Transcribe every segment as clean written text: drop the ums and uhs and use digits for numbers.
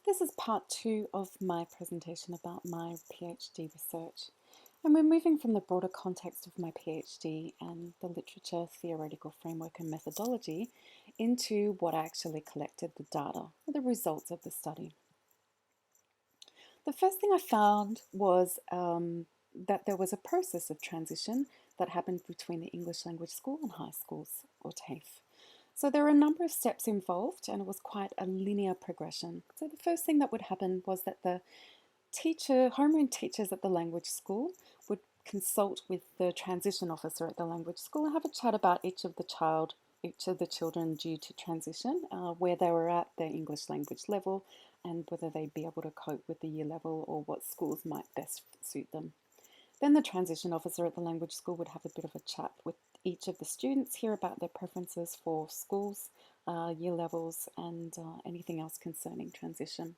This is part 2 of my presentation about my PhD research. And we're moving from the broader context of my PhD and the literature, theoretical framework and methodology into what I actually collected, the data, the results of the study. The first thing I found was that there was a process of transition that happened between the English language school and high schools, or TAFE. So there were a number of steps involved and it was quite a linear progression. So the first thing that would happen was that the homeroom teachers at the language school would consult with the transition officer at the language school and have a chat about each of the children due to transition, where they were at their English language level and whether they'd be able to cope with the year level or what schools might best suit them. Then the transition officer at the language school would have a bit of a chat with each of the students, hear about their preferences for schools, year levels, and anything else concerning transition.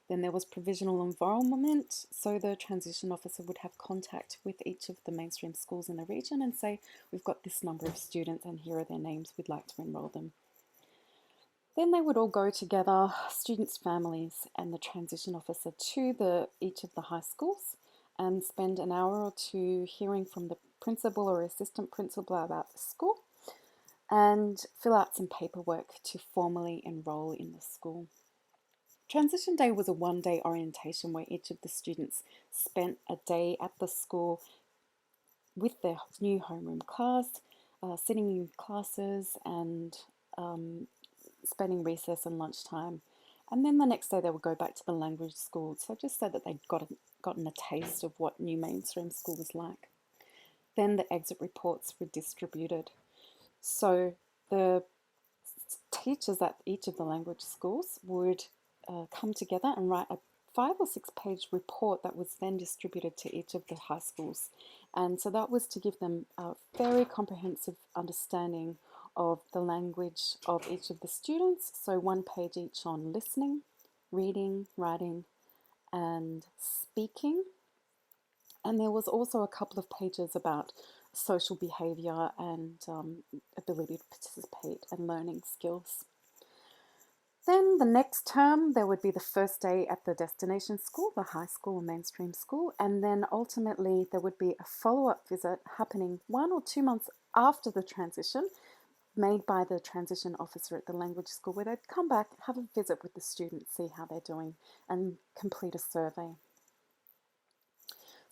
Then there was provisional enrollment, so the transition officer would have contact with each of the mainstream schools in the region and say, we've got this number of students and here are their names, we'd like to enroll them. Then they would all go together, students' families and the transition officer, to each of the high schools and spend an hour or two hearing from the principal or assistant principal about the school and fill out some paperwork to formally enroll in the school. Transition day was a one-day orientation where each of the students spent a day at the school with their new homeroom class, sitting in classes and spending recess and lunchtime. And then the next day they would go back to the language school, so just so that they'd gotten a taste of what new mainstream school was like. Then the exit reports were distributed. So the teachers at each of the language schools would come together and write a 5 or 6 page report that was then distributed to each of the high schools. And so that was to give them a very comprehensive understanding of the language of each of the students. So 1 page each on listening, reading, writing, and speaking. And there was also a couple of pages about social behaviour and ability to participate and learning skills. Then the next term, there would be the first day at the destination school, the high school or mainstream school, and then ultimately there would be a follow-up visit happening 1 or 2 months after the transition, made by the transition officer at the language school, where they'd come back, have a visit with the students, see how they're doing, and complete a survey.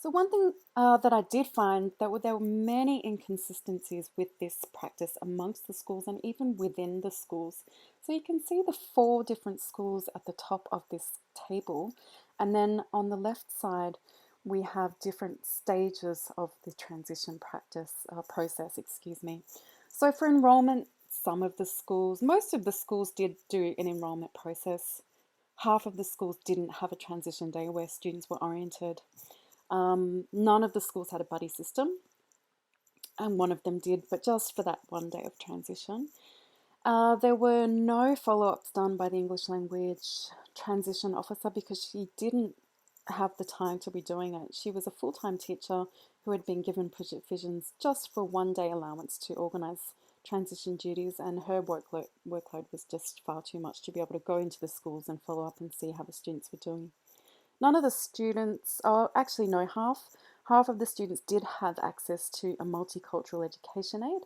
So one thing that I did find, there were many inconsistencies with this practice amongst the schools and even within the schools. So you can see the 4 different schools at the top of this table, and then on the left side we have different stages of the transition process. So for enrollment, most of the schools did do an enrollment process. Half of the schools didn't have a transition day where students were oriented. None of the schools had a buddy system, and one of them did, but just for that 1 day of transition. There were no follow-ups done by the English language transition officer because she didn't have the time to be doing it. She was a full-time teacher who had been given provisions just for 1 day allowance to organise transition duties, and her workload was just far too much to be able to go into the schools and follow up and see how the students were doing. None of the students, actually no, half of the students did have access to a multicultural education aid,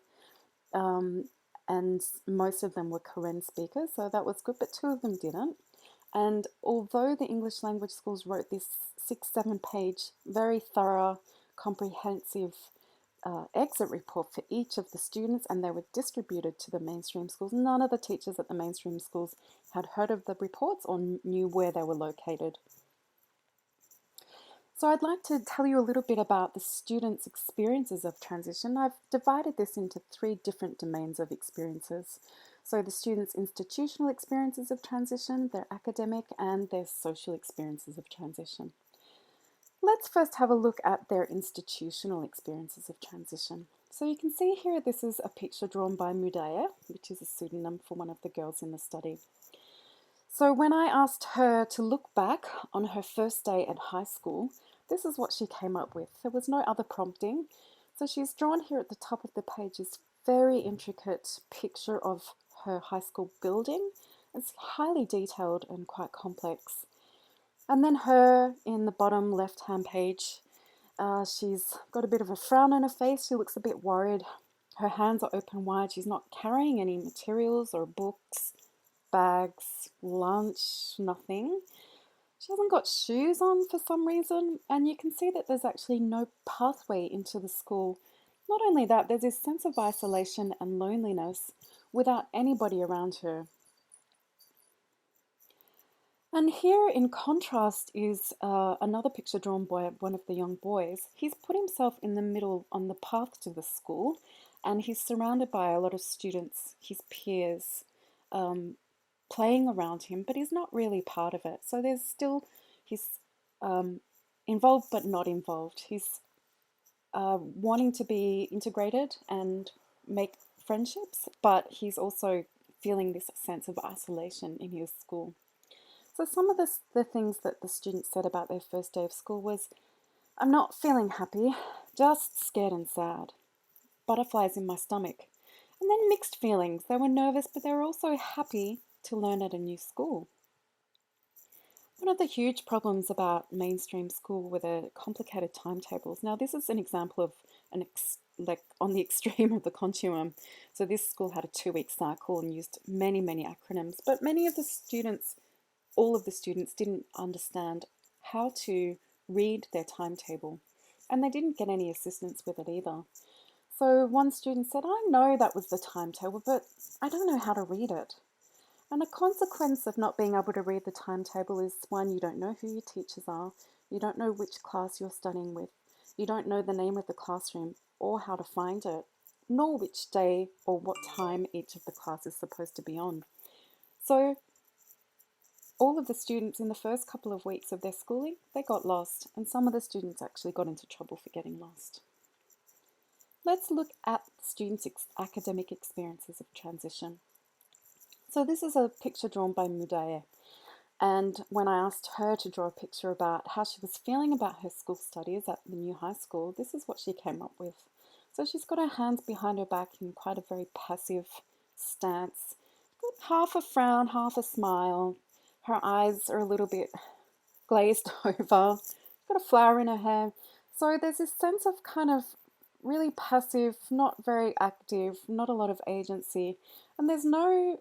and most of them were Karen speakers, so that was good, but 2 of them didn't. And although the English language schools wrote this 6-7 page, very thorough, comprehensive exit report for each of the students, and they were distributed to the mainstream schools, none of the teachers at the mainstream schools had heard of the reports or knew where they were located. So I'd like to tell you a little bit about the students' experiences of transition. I've divided this into 3 different domains of experiences. So the students' institutional experiences of transition, their academic, and their social experiences of transition. Let's first have a look at their institutional experiences of transition. So you can see here, this is a picture drawn by Mudaya, which is a pseudonym for one of the girls in the study. So when I asked her to look back on her first day at high school, this is what she came up with. There was no other prompting. So she's drawn here at the top of the page this very intricate picture of her high school building It's highly detailed and quite complex. And then her in the bottom left-hand page, she's got a bit of a frown on her face. She looks a bit worried. Her hands are open wide. She's not carrying any materials or books, bags, lunch, nothing. She hasn't got shoes on for some reason, and you can see that there's actually no pathway into the school. Not only that, there's this sense of isolation and loneliness without anybody around her. And here, in contrast, is another picture drawn by one of the young boys. He's put himself in the middle on the path to the school, and he's surrounded by a lot of students, his peers, playing around him, but he's not really part of it. So there's still, he's involved but not involved. He's wanting to be integrated and make friendships, but he's also feeling this sense of isolation in his school. So some of the things that the students said about their first day of school was, I'm not feeling happy, just scared and sad. Butterflies in my stomach. And then mixed feelings. They were nervous, but they were also happy to learn at a new school. One of the huge problems about mainstream school were the complicated timetables. Now, this is an example of like on the extreme of the continuum. So this school had a 2-week cycle and used many, many acronyms, but many of the students, all of the students didn't understand how to read their timetable, and they didn't get any assistance with it either. So one student said, I know that was the timetable, but I don't know how to read it. And a consequence of not being able to read the timetable is, one, you don't know who your teachers are, you don't know which class you're studying with, you don't know the name of the classroom or how to find it, nor which day or what time each of the classes is supposed to be on. So all of the students in the first couple of weeks of their schooling, they got lost, and some of the students actually got into trouble for getting lost. Let's look at students' academic experiences of transition. So this is a picture drawn by Mudaye, and when I asked her to draw a picture about how she was feeling about her school studies at the new high school, this is what she came up with. So she's got her hands behind her back in quite a very passive stance, got half a frown, half a smile. Her eyes are a little bit glazed over, got a flower in her hair. So there's this sense of kind of really passive, not very active, not a lot of agency, and there's no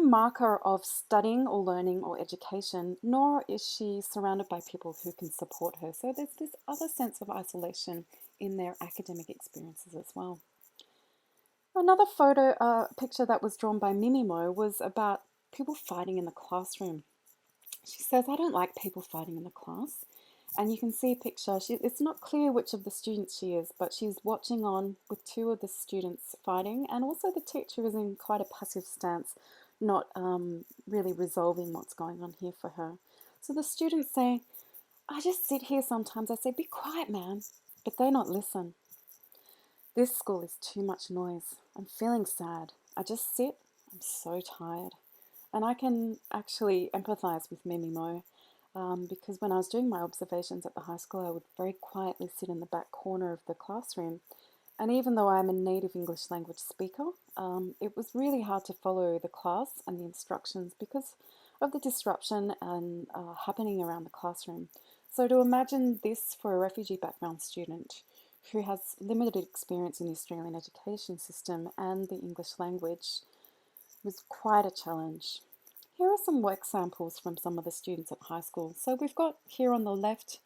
marker of studying or learning or education, nor is she surrounded by people who can support her. So there's this other sense of isolation in their academic experiences as well. Another picture that was drawn by Mimimo was about people fighting in the classroom. She says, I don't like people fighting in the class. And you can see a picture. It's not clear which of the students she is, but she's watching on with 2 of the students fighting, and also the teacher is in quite a passive stance, not really resolving what's going on here for her. So the students say, I just sit here sometimes. I say, be quiet, man, but they not listen. This school is too much noise. I'm feeling sad. I just sit. I'm so tired. And I can actually empathize with Mimimo. Because when I was doing my observations at the high school, I would very quietly sit in the back corner of the classroom. And even though I'm a native English language speaker, it was really hard to follow the class and the instructions because of the disruption and happening around the classroom. So to imagine this for a refugee background student who has limited experience in the Australian education system and the English language was quite a challenge. Here are some work samples from some of the students at high school. So we've got here on the left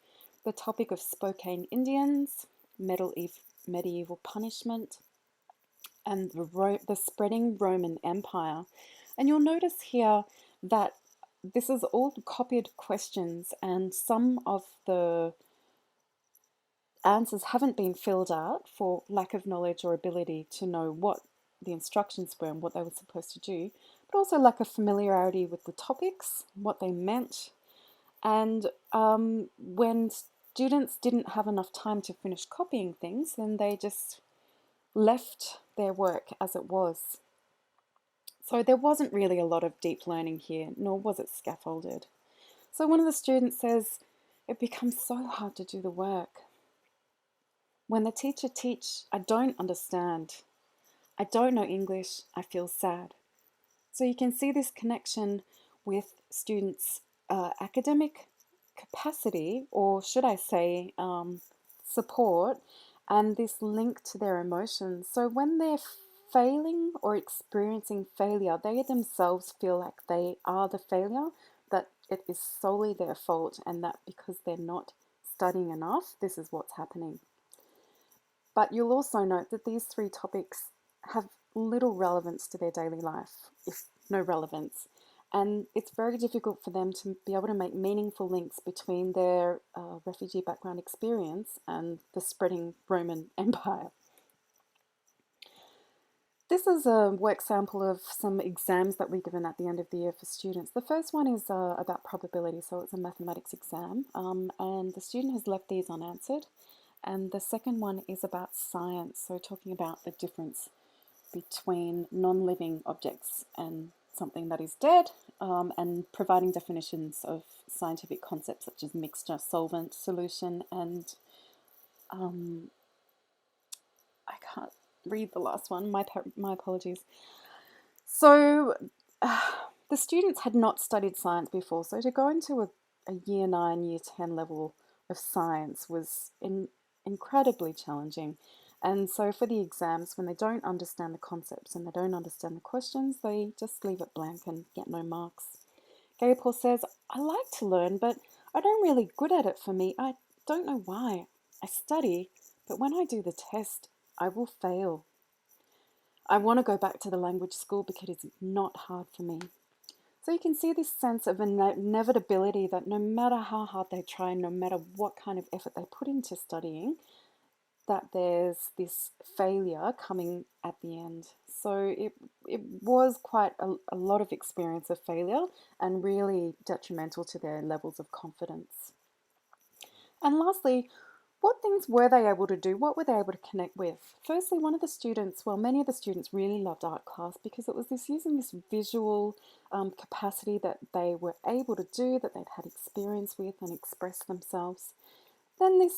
the topic of Spokane Indians, medieval punishment, and the spreading Roman Empire. And you'll notice here that this is all copied questions, and some of the answers haven't been filled out for lack of knowledge or ability to know what the instructions were and what they were supposed to do, but also lack of familiarity with the topics, what they meant. And when students didn't have enough time to finish copying things, then they just left their work as it was. So there wasn't really a lot of deep learning here, nor was it scaffolded. So one of the students says, it becomes so hard to do the work. When the teacher teaches, I don't understand. I don't know English, I feel sad. So you can see this connection with students' academic capacity, or should I say support, and this link to their emotions. So when they're failing or experiencing failure, they themselves feel like they are the failure, that it is solely their fault, and that because they're not studying enough, this is what's happening. But you'll also note that these three topics have little relevance to their daily life, if no relevance. And it's very difficult for them to be able to make meaningful links between their refugee background experience and the spreading Roman Empire. This is a work sample of some exams that we're given at the end of the year for students. The first one is about probability, so it's a mathematics exam, and the student has left these unanswered. And the second one is about science, so talking about the difference between non-living objects and something that is dead, and providing definitions of scientific concepts such as mixture, solvent, solution, and I can't read the last one, my apologies. So the students had not studied science before, so to go into a year 9, year 10 level of science was incredibly challenging. And so for the exams, when they don't understand the concepts and they don't understand the questions, they just leave it blank and get no marks. Gayapur says, I like to learn, but I don't really good at it for me. I don't know why. I study, but when I do the test, I will fail. I want to go back to the language school because it's not hard for me. So you can see this sense of inevitability that no matter how hard they try, no matter what kind of effort they put into studying, that there's this failure coming at the end. So it was quite a lot of experience of failure and really detrimental to their levels of confidence. And lastly, what things were they able to do? What were they able to connect with? Firstly, many of the students really loved art class because it was using this visual capacity that they were able to do, that they'd had experience with and express themselves. Then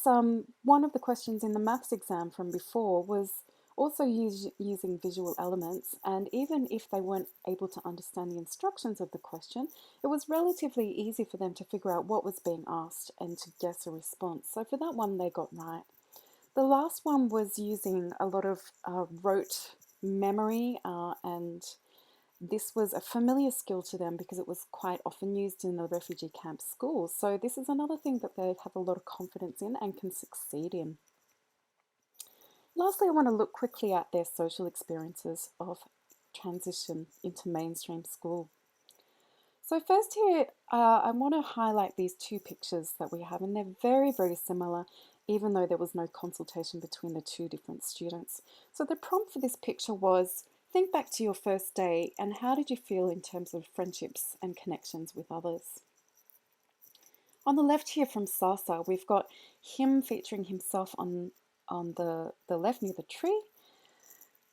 one of the questions in the maths exam from before was also using visual elements, and even if they weren't able to understand the instructions of the question, it was relatively easy for them to figure out what was being asked and to guess a response. So for that one, they got right. The last one was using a lot of rote memory, and this was a familiar skill to them because it was quite often used in the refugee camp schools. So this is another thing that they have a lot of confidence in and can succeed in. Lastly, I want to look quickly at their social experiences of transition into mainstream school. So first here, I want to highlight these two pictures that we have, and they're very, very similar, even though there was no consultation between the two different students. So the prompt for this picture was, think back to your first day and how did you feel in terms of friendships and connections with others? On the left here from Sasa, we've got him featuring himself on the left near the tree.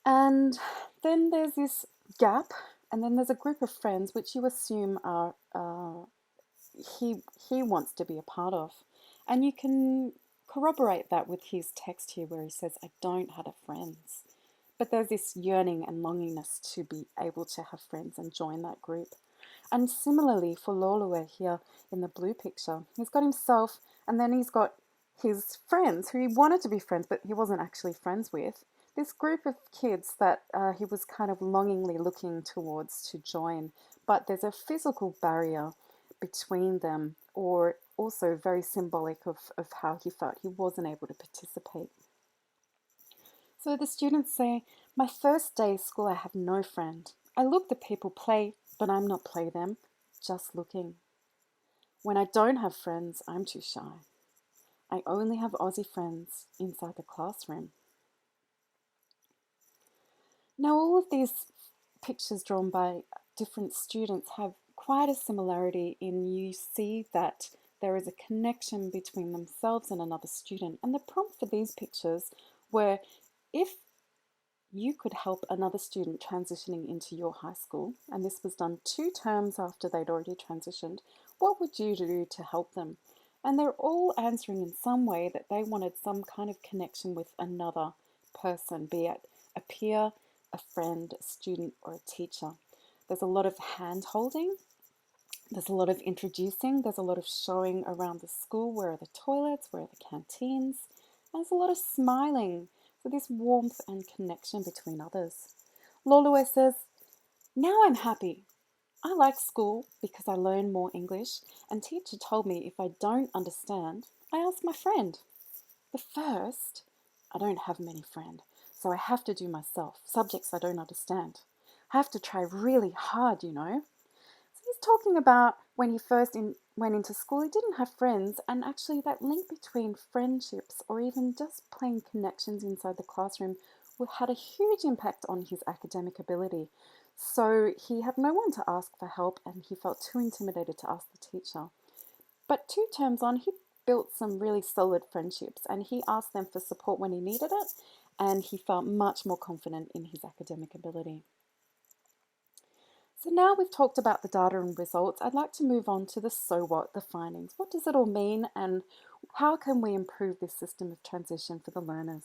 And then there's this gap, and then there's a group of friends which you assume are he wants to be a part of. And you can corroborate that with his text here where he says, I don't have friends. But there's this yearning and longingness to be able to have friends and join that group. And similarly for Lolue here in the blue picture, he's got himself and then he's got his friends who he wanted to be friends but he wasn't actually friends with. This group of kids that he was kind of longingly looking towards to join, but there's a physical barrier between them, or also very symbolic of how he felt he wasn't able to participate. So the students say, my first day of school I have no friend. I look at people play, but I'm not play them, just looking. When I don't have friends, I'm too shy. I only have Aussie friends inside the classroom. Now all of these pictures drawn by different students have quite a similarity in you see that there is a connection between themselves and another student. And the prompt for these pictures were, if you could help another student transitioning into your high school, and this was done 2 terms after they'd already transitioned, what would you do to help them? And they're all answering in some way that they wanted some kind of connection with another person, be it a peer, a friend, a student, or a teacher. There's a lot of hand holding. There's a lot of introducing. There's a lot of showing around the school. Where are the toilets? Where are the canteens? There's a lot of smiling. So this warmth and connection between others. Lolue says, now I'm happy. I like school because I learn more English, and teacher told me if I don't understand, I ask my friend. The first, I don't have many friends, so I have to do myself, subjects I don't understand. I have to try really hard, you know. So he's talking about when he first went into school, he didn't have friends, and actually that link between friendships or even just plain connections inside the classroom had a huge impact on his academic ability. So he had no one to ask for help and he felt too intimidated to ask the teacher. But 2 terms on, he built some really solid friendships and he asked them for support when he needed it, and he felt much more confident in his academic ability. So now we've talked about the data and results, I'd like to move on to the so what, the findings. What does it all mean and how can we improve this system of transition for the learners?